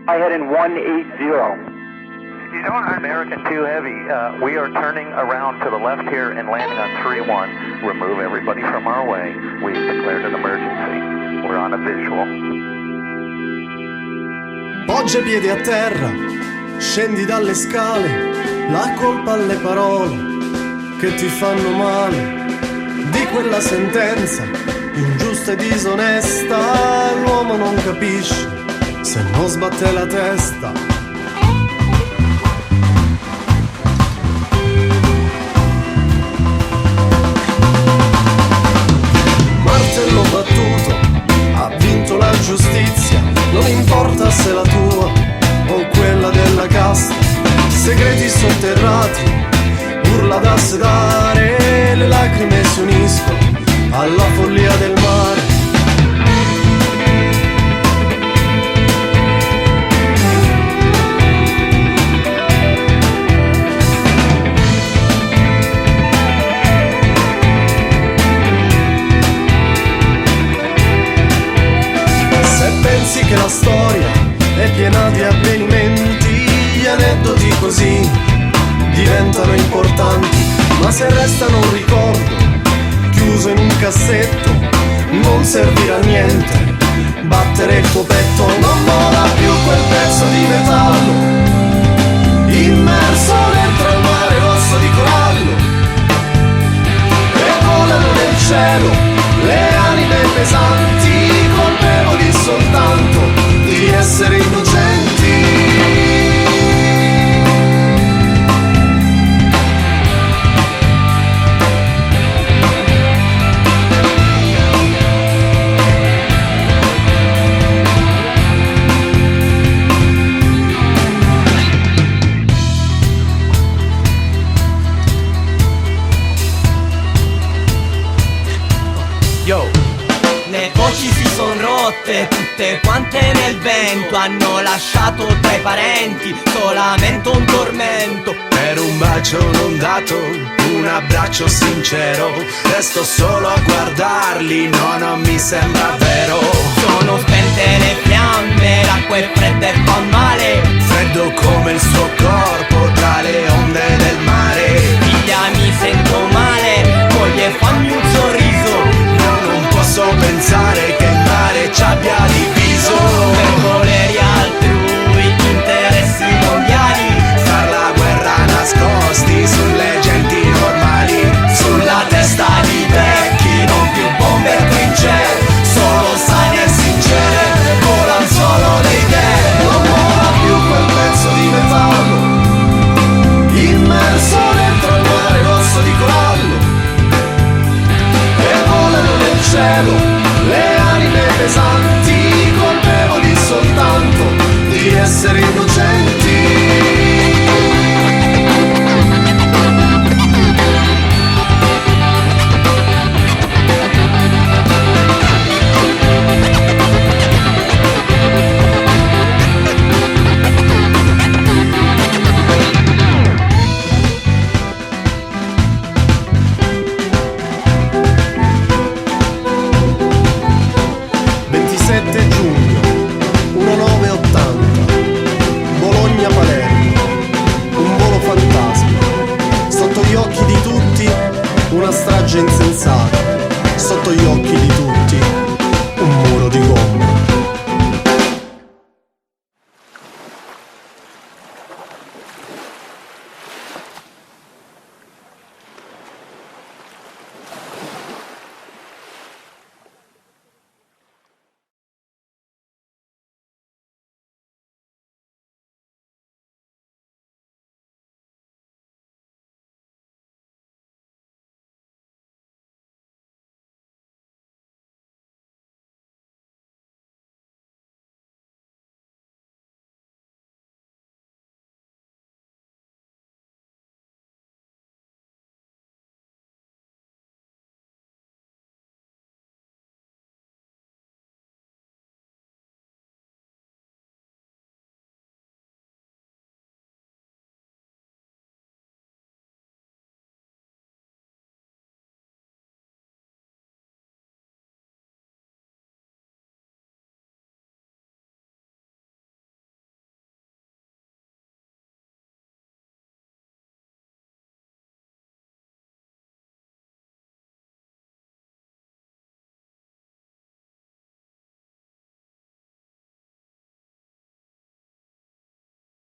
I head in 180. You know, American 2 Heavy, we are turning around to the left here and landing on 3-1. Remove everybody from our way. We've declared an emergency. We're on a visual. Poggia i piedi a terra, scendi dalle scale, la colpa alle parole che ti fanno male. Di quella sentenza ingiusta e disonesta, l'uomo non capisce se non sbatte la testa. Martello battuto, ha vinto la giustizia, non importa se la tua o quella della casta. Segreti sotterrati, urla da sedare, le lacrime si uniscono alla follia del mare. Se pensi che la storia è piena di avvenimenti, gli aneddoti così diventano importanti, ma se restano un ricordo chiuso in un cassetto non servirà a niente battere il tuo petto. Non vola più quel pezzo di metallo immerso dentro il mare rosso di corallo, e volano nel cielo le anime pesanti, colpevoli soltanto di essere innocenti. Le voci si son rotte, tutte quante nel vento, hanno lasciato tra i parenti solamente un tormento. Per un bacio non dato, un abbraccio sincero, resto solo a guardarli, no, non mi sembra vero. Sono spente le fiamme, l'acqua è fredda e fa male, Freddo come il suo corpo tra le onde del mare. figlia mi sento male, moglie fammi un sorriso, Non posso pensare che il mare ci abbia diviso. per voleri altrui, interessi mondiali, Far la guerra nascosti sulle genti normali, sulla testa di vecchi, non più bombe e trincee, solo sane e sincere, volan solo le idee. non vola più quel pezzo di metallo immerso dentro il mare rosso di corallo, e volano nel cielo le anime pesanti, colpevoli soltanto di essere innocenti. Giugno 1980, Bologna-Palermo, un volo fantasma, sotto gli occhi di tutti una strage insensata.